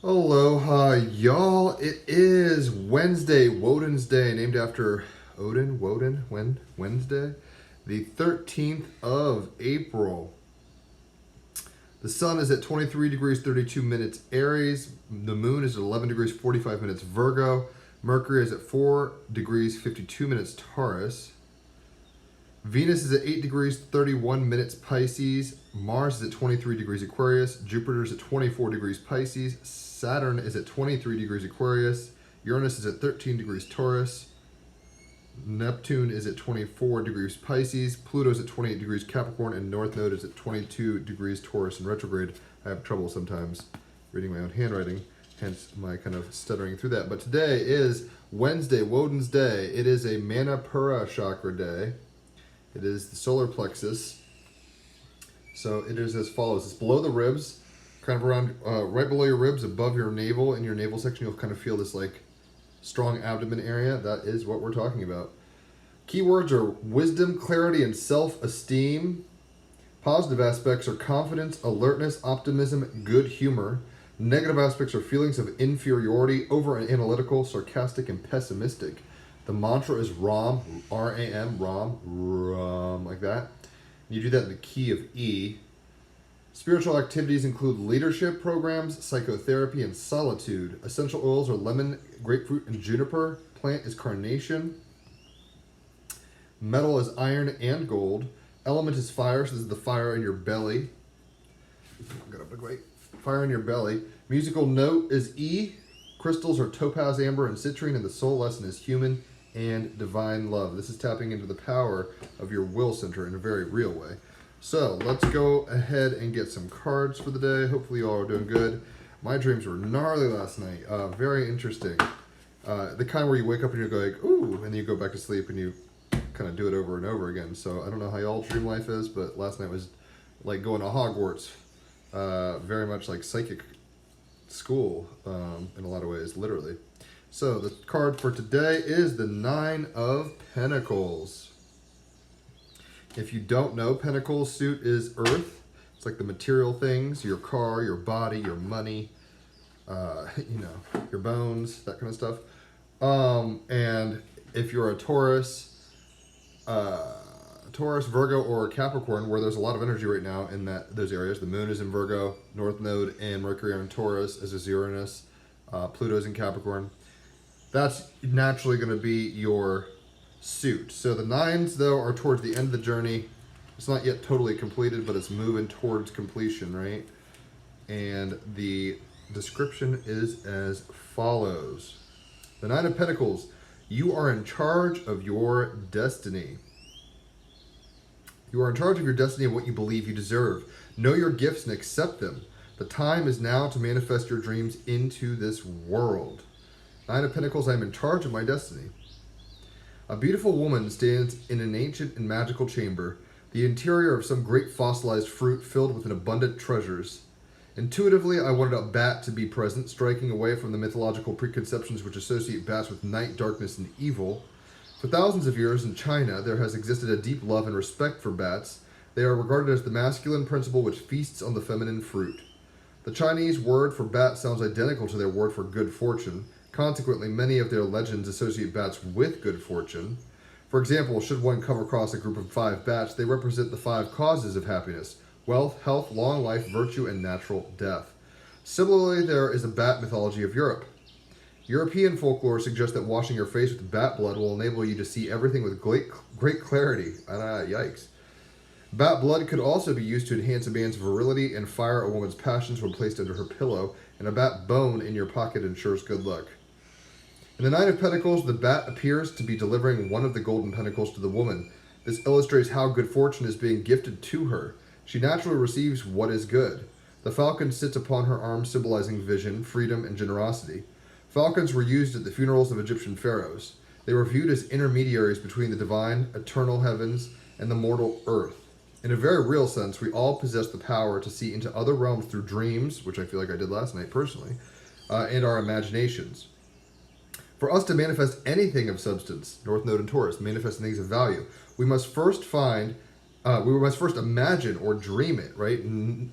Aloha, y'all. It is Wednesday, Woden's Day, named after Odin, Wednesday, the 13th of April. The sun is at 23 degrees 32 minutes Aries. The moon is at 11 degrees 45 minutes Virgo. Mercury is at 4 degrees 52 minutes Taurus. Venus is at 8 degrees 31 minutes Pisces. Mars is at 23 degrees Aquarius. Jupiter is at 24 degrees Pisces. Saturn is at 23 degrees Aquarius. Uranus is at 13 degrees Taurus. Neptune is at 24 degrees Pisces. Pluto is at 28 degrees Capricorn. And North Node is at 22 degrees Taurus in retrograde. I have trouble sometimes reading my own handwriting, hence my kind of stuttering through that. But today is Wednesday, Woden's Day. It is a Manipura chakra day. It is the solar plexus. So it is as follows. It's below the ribs, kind of around, right below your ribs, above your navel. In your navel section, you'll kind of feel this like strong abdomen area. That is what we're talking about. Keywords are wisdom, clarity, and self-esteem. Positive aspects are confidence, alertness, optimism, good humor. Negative aspects are feelings of inferiority, over-analytical, sarcastic, and pessimistic. The mantra is Ram, R-A-M, Ram, like that. You do that in the key of E. Spiritual activities include leadership programs, psychotherapy, and solitude. Essential oils are lemon, grapefruit, and juniper. Plant is carnation. Metal is iron and gold. Element is fire, so this is the fire in your belly. Got a big weight. Fire in your belly. Musical note is E. Crystals are topaz, amber, and citrine, and the soul lesson is human and divine love. This is tapping into the power of your will center in a very real way. So let's go ahead and get some cards for the day. Hopefully you all are doing good. My dreams were gnarly last night. Very interesting. The kind where you wake up and you go like, ooh, and then you go back to sleep and you kind of do it over and over again. So I don't know how y'all's dream life is, but last night was like going to Hogwarts. Very much like psychic school in a lot of ways, literally. So the card for today is the Nine of Pentacles. If you don't know, Pentacles suit is earth. It's like the material things, your car, your body, your money, your bones, that kind of stuff. And if you're a Taurus, Virgo, or Capricorn, where there's a lot of energy right now in those areas. The moon is in Virgo, North Node and Mercury are in Taurus, as is Uranus. Pluto's in Capricorn. That's naturally going to be your suit. So the nines, though, are towards the end of the journey. It's not yet totally completed, but it's moving towards completion, right? And the description is as follows. The Nine of Pentacles. You are in charge of your destiny. You are in charge of your destiny and what you believe you deserve. Know your gifts and accept them. The time is now to manifest your dreams into this world. Nine of Pentacles, I am in charge of my destiny. A beautiful woman stands in an ancient and magical chamber, the interior of some great fossilized fruit filled with an abundant treasures. Intuitively, I wanted a bat to be present, striking away from the mythological preconceptions which associate bats with night, darkness, and evil. For thousands of years in China, there has existed a deep love and respect for bats. They are regarded as the masculine principle which feasts on the feminine fruit. The Chinese word for bat sounds identical to their word for good fortune. Consequently, many of their legends associate bats with good fortune. For example, should one come across a group of 5 bats, they represent the 5 causes of happiness: wealth, health, long life, virtue, and natural death. Similarly, there is a bat mythology of Europe. European folklore suggests that washing your face with bat blood will enable you to see everything with great clarity. Yikes. Bat blood could also be used to enhance a man's virility and fire a woman's passions when placed under her pillow, and a bat bone in your pocket ensures good luck. In the Nine of Pentacles, the bat appears to be delivering one of the golden pentacles to the woman. This illustrates how good fortune is being gifted to her. She naturally receives what is good. The falcon sits upon her arm, symbolizing vision, freedom, and generosity. Falcons were used at the funerals of Egyptian pharaohs. They were viewed as intermediaries between the divine, eternal heavens and the mortal earth. In a very real sense, we all possess the power to see into other realms through dreams, which I feel like I did last night personally, and our imaginations. For us to manifest anything of substance, North Node and Taurus, manifesting things of value, we must first imagine or dream it, right?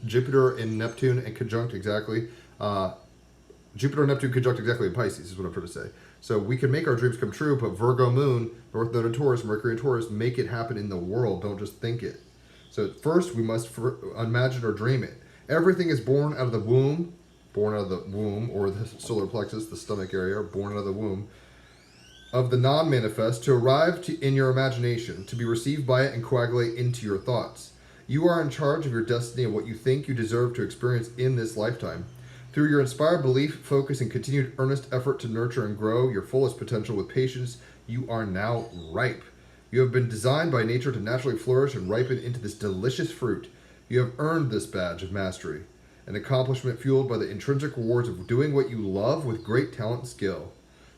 Jupiter and Neptune and conjunct exactly Jupiter and Neptune conjunct exactly in Pisces is what I'm trying to say. So we can make our dreams come true, but Virgo moon, North Node in Taurus, Mercury in Taurus, make it happen in the world. Don't just think it. So first we must imagine or dream it. Everything is born out of the womb, or the solar plexus, the stomach area, born out of the womb, of the non-manifest to arrive in your imagination, to be received by it and coagulate into your thoughts. You are in charge of your destiny and what you think you deserve to experience in this lifetime. Through your inspired belief, focus, and continued earnest effort to nurture and grow your fullest potential with patience, you are now ripe. You have been designed by nature to naturally flourish and ripen into this delicious fruit. You have earned this badge of mastery, an accomplishment fueled by the intrinsic rewards of doing what you love with great talent and skill.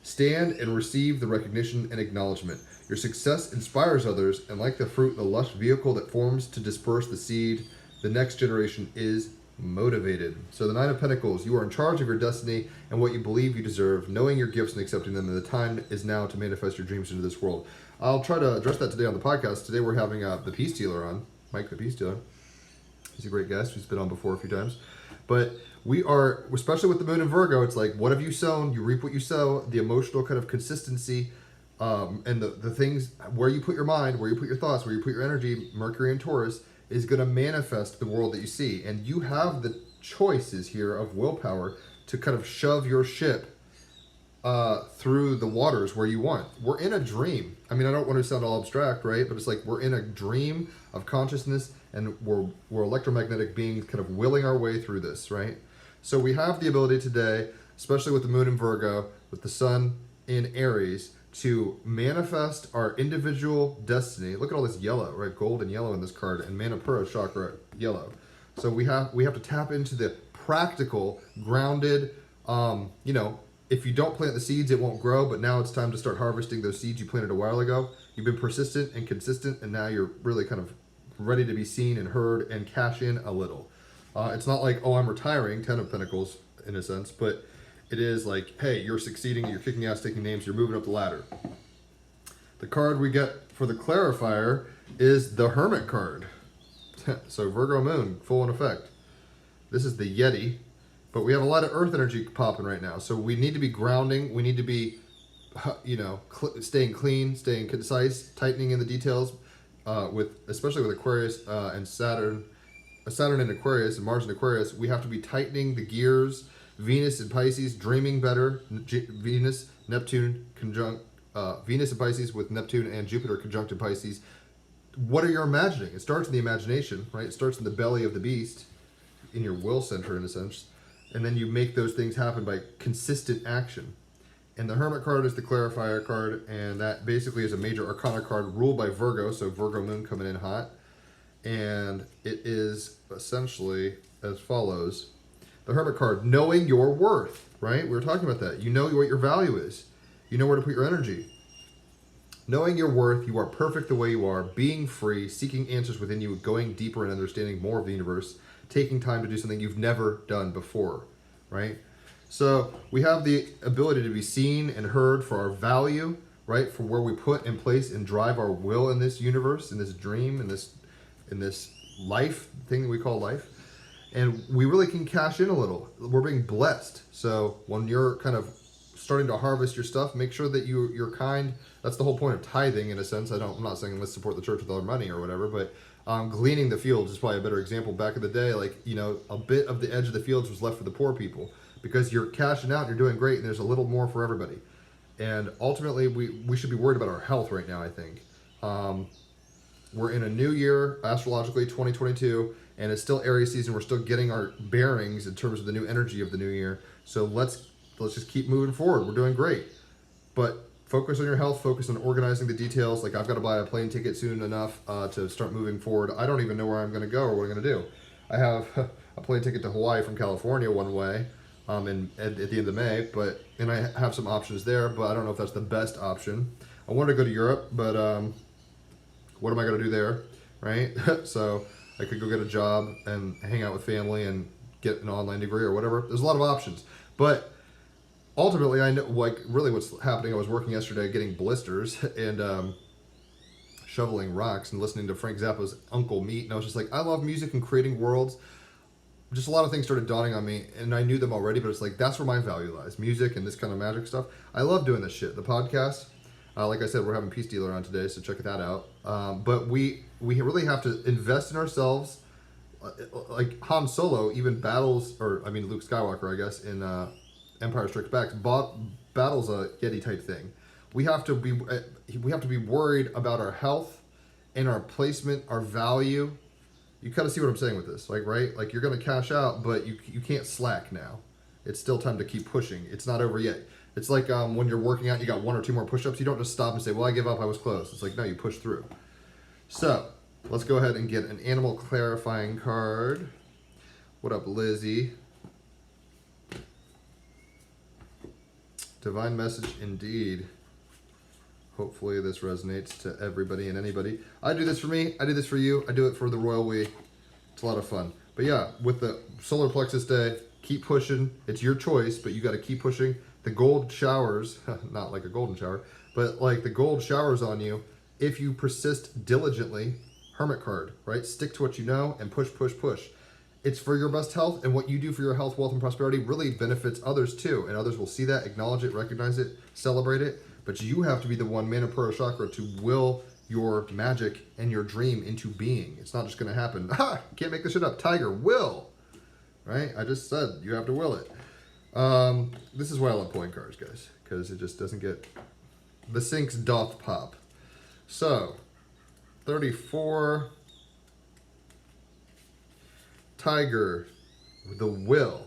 Stand and receive the recognition and acknowledgement. Your success inspires others, and like the fruit, the lush vehicle that forms to disperse the seed, the next generation is motivated. So the Nine of Pentacles, you are in charge of your destiny and what you believe you deserve, knowing your gifts and accepting them, and the time is now to manifest your dreams into this world. I'll try to address that today on the podcast. Today we're having the Peace Dealer on, Mike the Peace Dealer. He's a great guest. He's been on before a few times. But we are, especially with the moon in Virgo, it's like, what have you sown? You reap what you sow. The emotional kind of consistency and the things, where you put your mind, where you put your thoughts, where you put your energy, Mercury and Taurus, is going to manifest the world that you see. And you have the choices here of willpower to kind of shove your ship through the waters where you want. We're in a dream. I mean, I don't want to sound all abstract, right? But it's like we're in a dream of consciousness, and we're electromagnetic beings kind of willing our way through this, right? So we have the ability today, especially with the moon in Virgo, with the sun in Aries, to manifest our individual destiny. Look at all this yellow, right? Gold and yellow in this card, and Manipura chakra yellow. So we have to tap into the practical, grounded, if you don't plant the seeds, it won't grow, but now it's time to start harvesting those seeds you planted a while ago. You've been persistent and consistent, and now you're really kind of ready to be seen and heard and cash in a little. It's not like, oh, I'm retiring, 10 of Pentacles in a sense, but it is like, hey, you're succeeding, you're kicking ass, taking names, you're moving up the ladder. The card we get for the clarifier is the Hermit card. So Virgo moon, full in effect. This is the Yeti, but we have a lot of earth energy popping right now. So we need to be grounding. We need to be, staying clean, staying concise, tightening in the details, especially with Aquarius and Saturn in Aquarius and Mars in Aquarius. We have to be tightening the gears. Venus in Pisces, dreaming better. Venus and Pisces with Neptune and Jupiter conjunct in Pisces. What are you imagining? It starts in the imagination, right? It starts in the belly of the beast, in your will center in a sense. And then you make those things happen by consistent action. And the Hermit card is the clarifier card, and that basically is a major arcana card ruled by Virgo, so Virgo moon coming in hot. And it is essentially as follows. The Hermit card, knowing your worth, right? We were talking about that. You know what your value is. You know where to put your energy. Knowing your worth, you are perfect the way you are, being free, seeking answers within you, going deeper and understanding more of the universe, taking time to do something you've never done before, right? So we have the ability to be seen and heard for our value, right? For where we put and place and drive our will in this universe, in this dream, in this life thing that we call life. And we really can cash in a little. We're being blessed. So when you're kind of starting to harvest your stuff, make sure that you're kind. That's the whole point of tithing in a sense. I'm not saying let's support the church with all our money or whatever, but gleaning the fields is probably a better example. Back in the day, a bit of the edge of the fields was left for the poor people because you're cashing out, you're doing great, and there's a little more for everybody. And ultimately, we should be worried about our health right now, I think. We're in a new year, astrologically, 2022, and it's still Aries season. We're still getting our bearings in terms of the new energy of the new year. So let's just keep moving forward. We're doing great. But focus on your health, focus on organizing the details. Like, I've got to buy a plane ticket soon enough to start moving forward. I don't even know where I'm going to go or what I'm going to do. I have a plane ticket to Hawaii from California one way at the end of May, and I have some options there, but I don't know if that's the best option. I wanted to go to Europe, but what am I going to do there, right? So I could go get a job and hang out with family and get an online degree or whatever. There's a lot of options. But ultimately, I know, really what's happening. I was working yesterday getting blisters and shoveling rocks and listening to Frank Zappa's Uncle Meat. And I was just like, I love music and creating worlds. just a lot of things started dawning on me, and I knew them already, but it's like, that's where my value lies. Music and this kind of magic stuff. I love doing this shit. The podcast, like I said, we're having Peace Dealer on today, so check that out. But we really have to invest in ourselves. Like Han Solo even battles, or I mean Luke Skywalker, I guess, in Empire Strikes Back, battles a Yeti type thing. We have to be worried about our health and our placement, our value. You kind of see what I'm saying with this, like, right? Like, you're going to cash out, but you can't slack now. It's still time to keep pushing. It's not over yet. It's like when you're working out, you got 1 or 2 more push-ups. You don't just stop and say, well, I give up, I was close. It's like, no, you push through. So, let's go ahead and get an animal clarifying card. What up, Lizzie? Divine message indeed. Hopefully this resonates to everybody and anybody. I do this for me. I do this for you. I do it for the royal we. It's a lot of fun. But yeah, with the solar plexus day, keep pushing. It's your choice, but you got to keep pushing. The gold showers, not like a golden shower, but like the gold showers on you if you persist diligently. Hermit card, right? Stick to what you know and push, push, push. It's for your best health, and what you do for your health, wealth, and prosperity really benefits others too. And others will see that, acknowledge it, recognize it, celebrate it. But you have to be the one, Manipura Chakra, to will your magic and your dream into being. It's not just going to happen. Ha! Can't make this shit up. Tiger, will. Right? I just said you have to will it. This is why I love pulling cards, guys. Because it just doesn't get... The sinks doth pop. So, 34... Tiger, the will.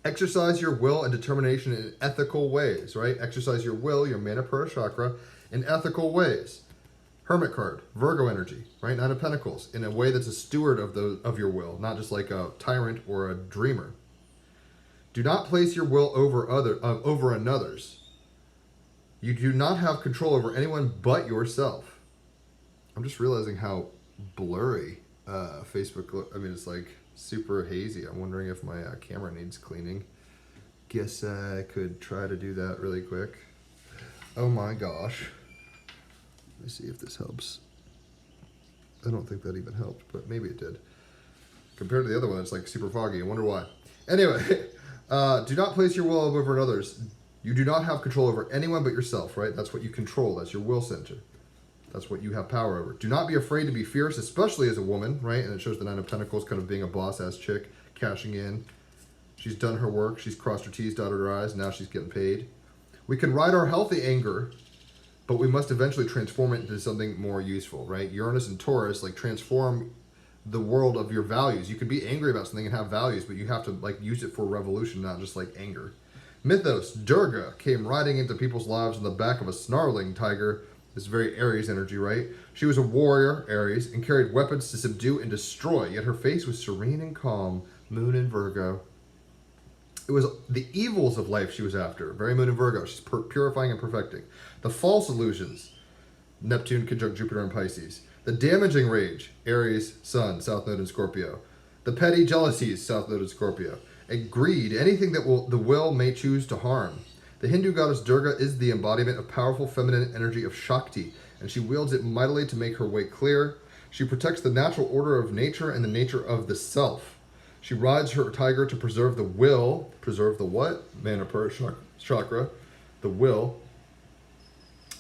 Exercise your will and determination in ethical ways, right? Exercise your will, your Manipura Chakra, in ethical ways. Hermit card, Virgo energy, right? 9 of Pentacles, in a way that's a steward of your will, not just like a tyrant or a dreamer. Do not place your will over another's. You do not have control over anyone but yourself. I'm just realizing how blurry Facebook, I mean, it's like super hazy. I'm wondering if my camera needs cleaning. Guess I could try to do that really quick. Oh my gosh. Let me see if this helps. I don't think that even helped, but maybe it did. Compared to the other one, it's like super foggy. I wonder why. Anyway, do not place your will over others. You do not have control over anyone but yourself, right? That's what you control. That's your will center. That's what you have power over. Do not be afraid to be fierce, especially as a woman, right? And it shows the 9 of Pentacles kind of being a boss-ass chick, cashing in. She's done her work. She's crossed her T's, dotted her I's. Now she's getting paid. We can ride our healthy anger, but we must eventually transform it into something more useful, right? Uranus and Taurus, like, transform the world of your values. You can be angry about something and have values, but you have to, like, use it for revolution, not just, like, anger. Mythos, Durga came riding into people's lives on the back of a snarling tiger. This very Aries energy, right? She was a warrior, Aries, and carried weapons to subdue and destroy, yet her face was serene and calm, Moon in Virgo. It was the evils of life she was after, very Moon in Virgo. She's purifying and perfecting. The false illusions, Neptune conjunct Jupiter in Pisces. The damaging rage, Aries, Sun, South Node in Scorpio. The petty jealousies, South Node in Scorpio. And greed, anything that the will may choose to harm. The Hindu goddess Durga is the embodiment of powerful feminine energy of Shakti, and she wields it mightily to make her way clear. She protects the natural order of nature and the nature of the self. She rides her tiger to preserve the will. Preserve the what? Manipura Chakra. The will.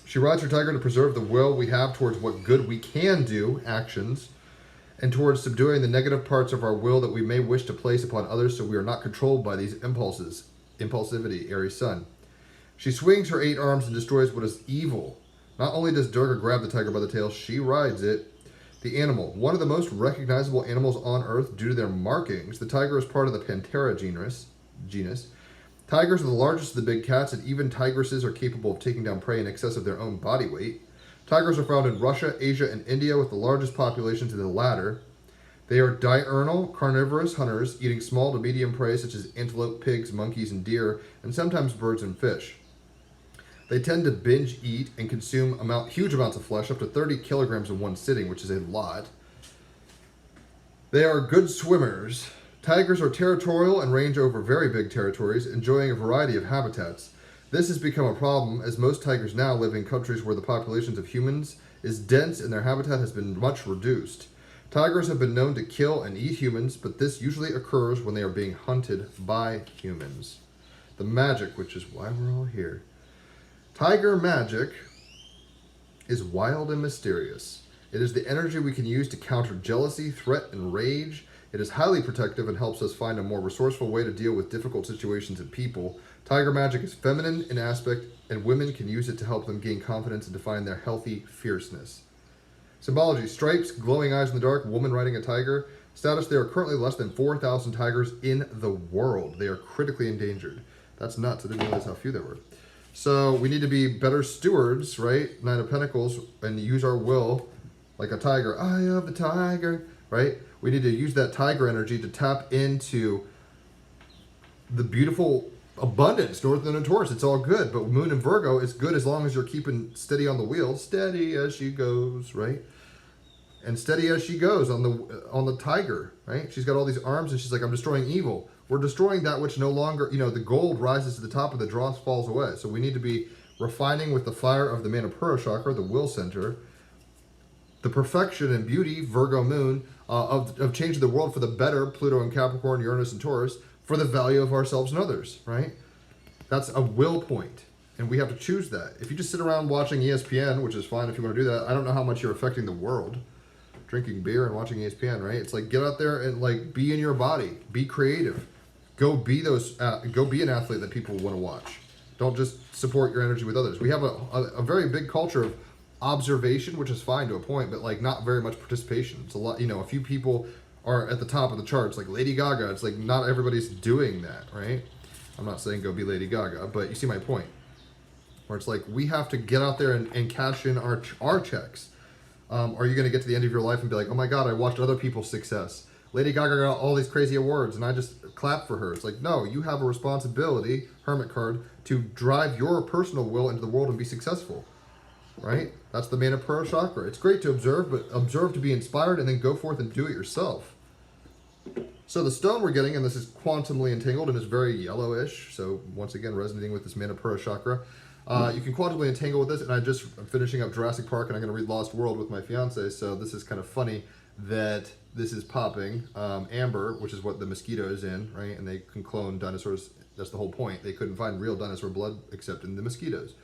She rides her tiger to preserve the will we have towards what good we can do, actions, and towards subduing the negative parts of our will that we may wish to place upon others so we are not controlled by these impulses. Impulsivity, Aries Sun. She swings her 8 arms and destroys what is evil. Not only does Durga grab the tiger by the tail, she rides it. The animal, one of the most recognizable animals on Earth due to their markings. The tiger is part of the Panthera genus. Tigers are the largest of the big cats, and even tigresses are capable of taking down prey in excess of their own body weight. Tigers are found in Russia, Asia, and India, with the largest populations in the latter. They are diurnal, carnivorous hunters, eating small to medium prey such as antelope, pigs, monkeys, and deer, and sometimes birds and fish. They tend to binge eat and consume huge amounts of flesh, up to 30 kilograms in one sitting, which is a lot. They are good swimmers. Tigers are territorial and range over very big territories, enjoying a variety of habitats. This has become a problem, as most tigers now live in countries where the populations of humans is dense and their habitat has been much reduced. Tigers have been known to kill and eat humans, but this usually occurs when they are being hunted by humans. The magic, which is why we're all here. Tiger magic is wild and mysterious. It is the energy we can use to counter jealousy, threat, and rage. It is highly protective and helps us find a more resourceful way to deal with difficult situations and people. Tiger magic is feminine in aspect, and women can use it to help them gain confidence and define their healthy fierceness. Symbology: stripes, glowing eyes in the dark, woman riding a tiger. Status: there are currently less than 4,000 tigers in the world. They are critically endangered. That's nuts. I didn't realize how few there were. So we need to be better stewards, right? Nine of Pentacles, and use our will like a tiger. Eye of the tiger, right? We need to use that tiger energy to tap into the beautiful abundance, North Node and Taurus. It's all good, but Moon and Virgo is good as long as you're keeping steady on the wheel, steady as she goes, right? And steady as she goes on the tiger, right? She's got all these arms and she's like, I'm destroying evil. We're destroying that which no longer, the gold rises to the top and the dross falls away. So we need to be refining with the fire of the Manipura chakra, the will center, the perfection and beauty, Virgo moon, of changing the world for the better, Pluto and Capricorn, Uranus and Taurus, for the value of ourselves and others, right? That's a will point, and we have to choose that. If you just sit around watching ESPN, which is fine if you want to do that, I don't know how much you're affecting the world. Drinking beer and watching ESPN, right? It's like, get out there and like be in your body, be creative, go be an athlete that people want to watch. Don't just support your energy with others. We have a very big culture of observation, which is fine to a point, but like not very much participation. It's a lot, a few people are at the top of the charts, like Lady Gaga. It's like not everybody's doing that, right? I'm not saying go be Lady Gaga, but you see my point. Where it's like we have to get out there and cash in our checks. Are you going to get to the end of your life and be like, oh my God, I watched other people's success. Lady Gaga got all these crazy awards and I just clapped for her. It's like, no, you have a responsibility, Hermit card, to drive your personal will into the world and be successful, right? That's the Manipura chakra. It's great to observe, but observe to be inspired and then go forth and do it yourself. So the stone we're getting, and this is quantumly entangled and is very yellowish, so once again resonating with this Manipura chakra. You can quantumly entangle with this, and I'm finishing up Jurassic Park, and I'm going to read Lost World with my fiance, so this is kind of funny that this is popping. Amber, which is what the mosquito is in, right? And they can clone dinosaurs. That's the whole point. They couldn't find real dinosaur blood except in the mosquitoes.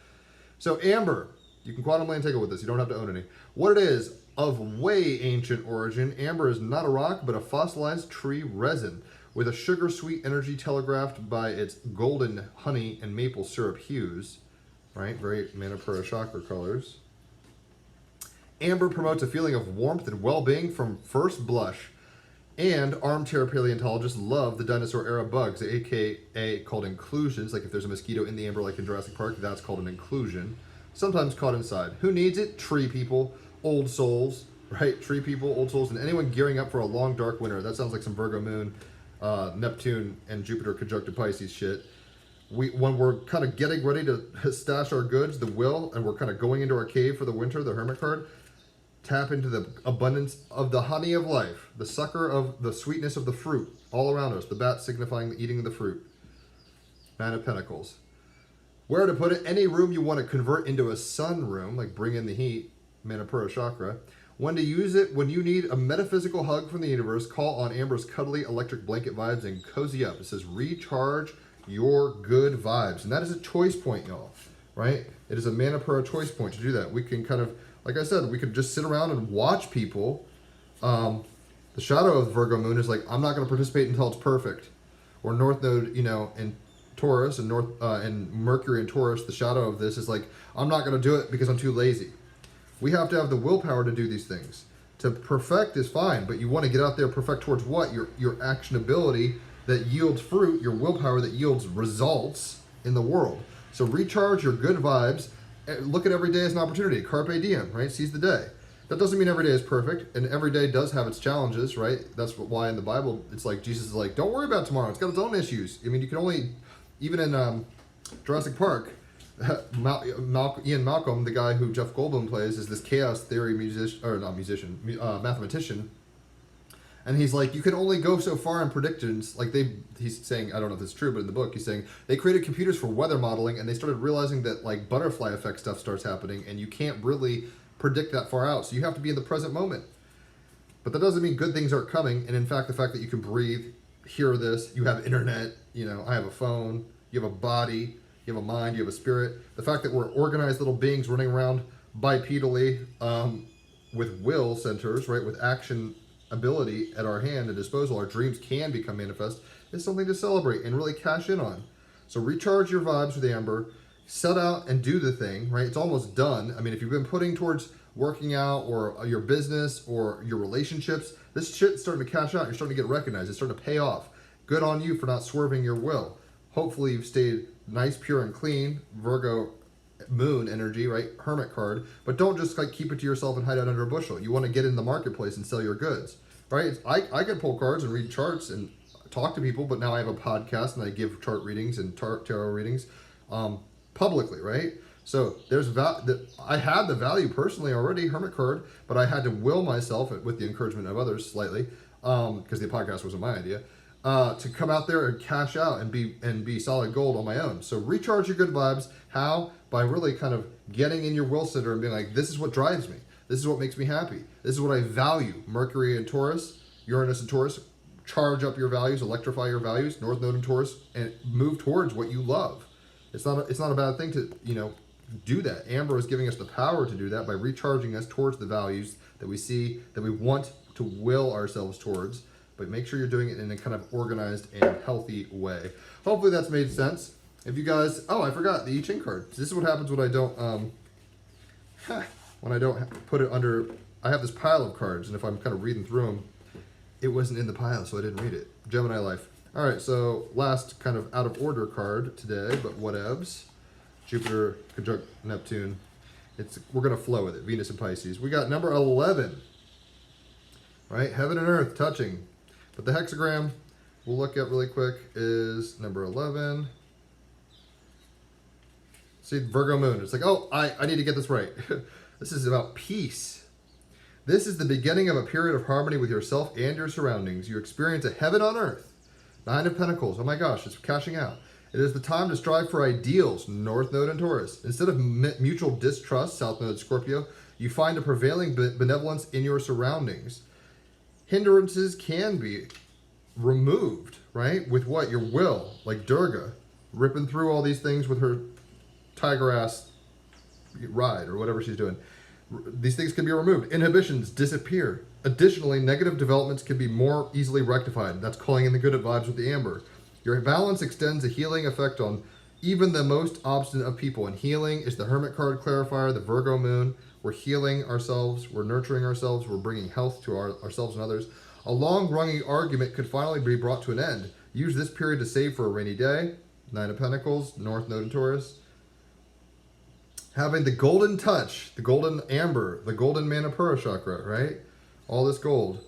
So Amber, you can quantumly entangle with this. You don't have to own any. What it is, of way ancient origin, amber is not a rock, but a fossilized tree resin with a sugar-sweet energy telegraphed by its golden honey and maple syrup hues. Right, very Manipura chakra colors. Amber promotes a feeling of warmth and well-being from first blush. And armchair paleontologists love the dinosaur era bugs, aka called inclusions. Like if there's a mosquito in the amber like in Jurassic Park, that's called an inclusion. Sometimes caught inside. Who needs it? Tree people, old souls, right? Tree people, old souls, and anyone gearing up for a long dark winter. That sounds like some Virgo moon, Neptune and Jupiter conjuncted Pisces shit. When we're kind of getting ready to stash our goods, the will, and we're kind of going into our cave for the winter, the Hermit card, tap into the abundance of the honey of life, the sucker of the sweetness of the fruit all around us, the bat signifying the eating of the fruit. Nine of Pentacles. Where to put it? Any room you want to convert into a sun room, like bring in the heat, Manipura chakra. When to use it, when you need a metaphysical hug from the universe, call on Amber's cuddly electric blanket vibes and cozy up. It says recharge your good vibes, and that is a choice point, y'all, right? It is a Manipura choice point to do that. We can kind of, like I said, we could just sit around and watch people. The shadow of Virgo moon is like, I'm not going to participate until it's perfect. Or North Node, in Taurus and and Mercury and Taurus, the shadow of this is like, I'm not going to do it because I'm too lazy. We have to have the willpower to do these things. To perfect is fine, but you want to get out there, perfect towards what? Your actionability that yields fruit, your willpower that yields results in the world. So recharge your good vibes. Look at every day as an opportunity. Carpe diem, right? Seize the day. That doesn't mean every day is perfect, and every day does have its challenges, right? That's why in the Bible, it's like Jesus is like, don't worry about tomorrow. It's got its own issues. I mean, you can only, even in Jurassic Park, Ian Malcolm, the guy who Jeff Goldblum plays, is this chaos theory mathematician. And he's like, you can only go so far in predictions. Like he's saying, I don't know if it's true, but in the book, he's saying they created computers for weather modeling, and they started realizing that like butterfly effect stuff starts happening, and you can't really predict that far out. So you have to be in the present moment. But that doesn't mean good things aren't coming. And in fact, the fact that you can breathe, hear this, you have internet, I have a phone, you have a body, you have a mind, you have a spirit. The fact that we're organized little beings running around bipedally with will centers, right, with action ability at our hand and disposal, our dreams can become manifest, is something to celebrate and really cash in on. So recharge your vibes with amber, set out and do the thing, right? It's almost done. I mean, if you've been putting towards working out or your business or your relationships, this shit's starting to cash out. You're starting to get recognized. It's starting to pay off. Good on you for not swerving your will. Hopefully you've stayed nice, pure, and clean. Virgo moon energy, right? Hermit card. But don't just like keep it to yourself and hide out under a bushel. You want to get in the marketplace and sell your goods, right? I can pull cards and read charts and talk to people, but now I have a podcast and I give chart readings and tarot readings publicly, right? So there's I had the value personally already, Hermit card, but I had to will myself, with the encouragement of others slightly, because the podcast wasn't my idea, to come out there and cash out and be solid gold on my own. So recharge your good vibes. How? By really kind of getting in your will center and being like, this is what drives me. This is what makes me happy. This is what I value. Mercury and Taurus, Uranus and Taurus, charge up your values, electrify your values, North Node and Taurus, and move towards what you love. It's not a bad thing to, do that. Amber is giving us the power to do that by recharging us towards the values that we see, that we want to will ourselves towards. But make sure you're doing it in a kind of organized and healthy way. Hopefully that's made sense. If you guys, I forgot the I Ching card. This is what happens when I don't, put it under. I have this pile of cards, and if I'm kind of reading through them, it wasn't in the pile, so I didn't read it. Gemini life. All right, so last kind of out of order card today, but whatevs. Jupiter conjunct Neptune. We're gonna flow with it. Venus and Pisces. We got number 11. Right, heaven and earth touching. But the hexagram we'll look at really quick is number 11. See, Virgo moon. It's like, I need to get this right. This is about peace. This is the beginning of a period of harmony with yourself and your surroundings. You experience a heaven on earth. 9 of Pentacles. Oh my gosh, it's cashing out. It is the time to strive for ideals, North Node and Taurus. Instead of mutual distrust, South Node Scorpio, you find a prevailing benevolence in your surroundings. Hindrances can be removed, right? With what? Your will, like Durga, ripping through all these things with her tiger ass ride or whatever she's doing. These things can be removed. Inhibitions disappear. Additionally, negative developments can be more easily rectified. That's calling in the good vibes with the amber. Your balance extends a healing effect on even the most obstinate of people. And healing is the Hermit card clarifier, the Virgo moon. We're healing ourselves. We're nurturing ourselves. We're bringing health to ourselves and others. A long-running argument could finally be brought to an end. Use this period to save for a rainy day. 9 of Pentacles, North Node and Taurus. Having the golden touch, the golden amber, the golden Manipura chakra, right? All this gold.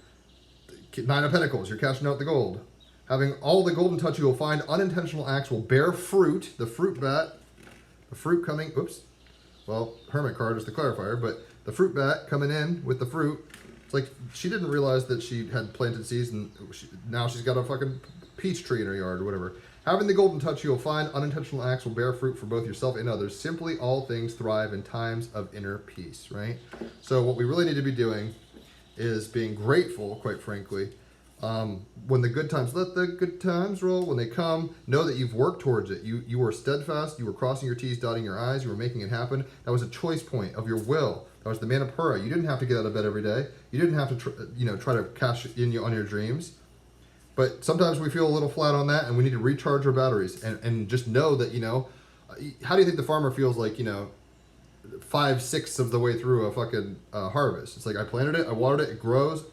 9 of Pentacles, you're cashing out the gold. Having all the golden touch, you will find unintentional acts will bear fruit. The fruit bat, the fruit coming, Hermit card is the clarifier, but the fruit bat coming in with the fruit. It's like she didn't realize that she had planted seeds and now she's got a fucking peach tree in her yard or whatever. Having the golden touch, you will find unintentional acts will bear fruit for both yourself and others. Simply all things thrive in times of inner peace, right? So what we really need to be doing is being grateful, quite frankly. When the good times, let the good times roll. When they come, know that you've worked towards it. You were steadfast. You were crossing your T's, dotting your I's. You were making it happen. That was a choice point of your will. That was the Manipura. You didn't have to get out of bed every day. You didn't have to, try to cash in on your dreams. But sometimes we feel a little flat on that, and we need to recharge our batteries and just know that, how do you think the farmer feels like, 5/6 of the way through a fucking harvest? It's like, I planted it, I watered it, it grows.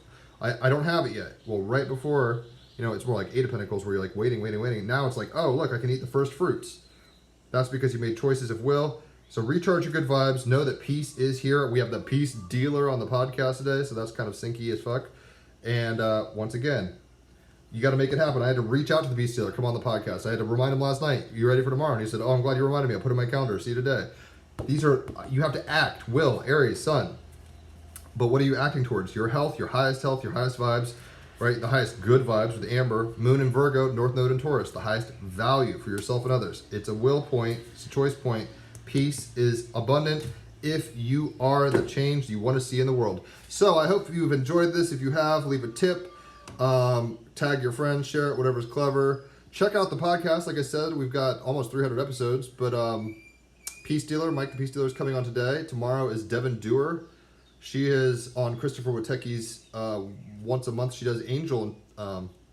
I don't have it yet. Well, right before, it's more like 8 of Pentacles where you're like waiting. Now it's like, oh, look, I can eat the first fruits. That's because you made choices of will. So recharge your good vibes. Know that peace is here. We have the peace dealer on the podcast today, so that's kind of sinky as fuck. And once again, you got to make it happen. I had to reach out to the peace dealer. Come on the podcast. I had to remind him last night. You ready for tomorrow? And he said, I'm glad you reminded me. I'll put it in my calendar. See you today. You have to act. Will, Aries, Sun. But what are you acting towards? Your health, your highest vibes, right? The highest good vibes with Amber, Moon and Virgo, North Node and Taurus. The highest value for yourself and others. It's a will point. It's a choice point. Peace is abundant if you are the change you want to see in the world. So I hope you've enjoyed this. If you have, leave a tip, tag your friends, share it, whatever's clever. Check out the podcast. Like I said, we've got almost 300 episodes, but Peace Dealer, Mike the Peace Dealer is coming on today. Tomorrow is Devin Dewar. She is on Christopher Witecki's once a month. She does angel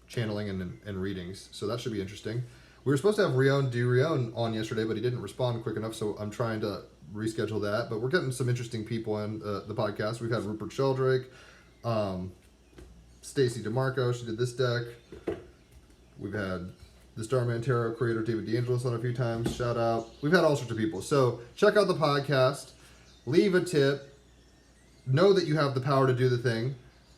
channeling and readings, so that should be interesting. We were supposed to have Rion on yesterday, but he didn't respond quick enough, so I'm trying to reschedule that. But we're getting some interesting people in the podcast. We've had Rupert Sheldrake, Stacy DeMarco. She did this deck. We've had the Starman Tarot creator David DeAngelis on a few times. Shout out. We've had all sorts of people. So check out the podcast. Leave a tip. Know that you have the power to do the thing.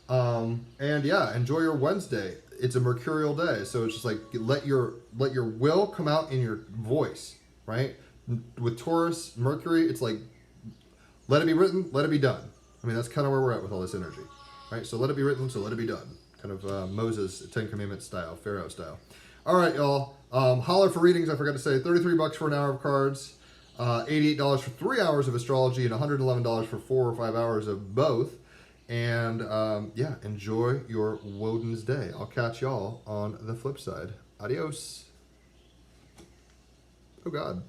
And yeah, enjoy your Wednesday. It's a mercurial day, so it's just like let your will come out in your voice, right? With Taurus, Mercury, it's like let it be written, let it be done. I mean, that's kind of where we're at with all this energy, right? So let it be written, so let it be done. Kind of Moses, Ten Commandments style, Pharaoh style. All right, y'all. Holler for readings. I forgot to say, $33 for an hour of cards, $88 for 3 hours of astrology, and $111 for 4 or 5 hours of both. And yeah, enjoy your Woden's Day. I'll catch y'all on the flip side. Adios. Oh, God.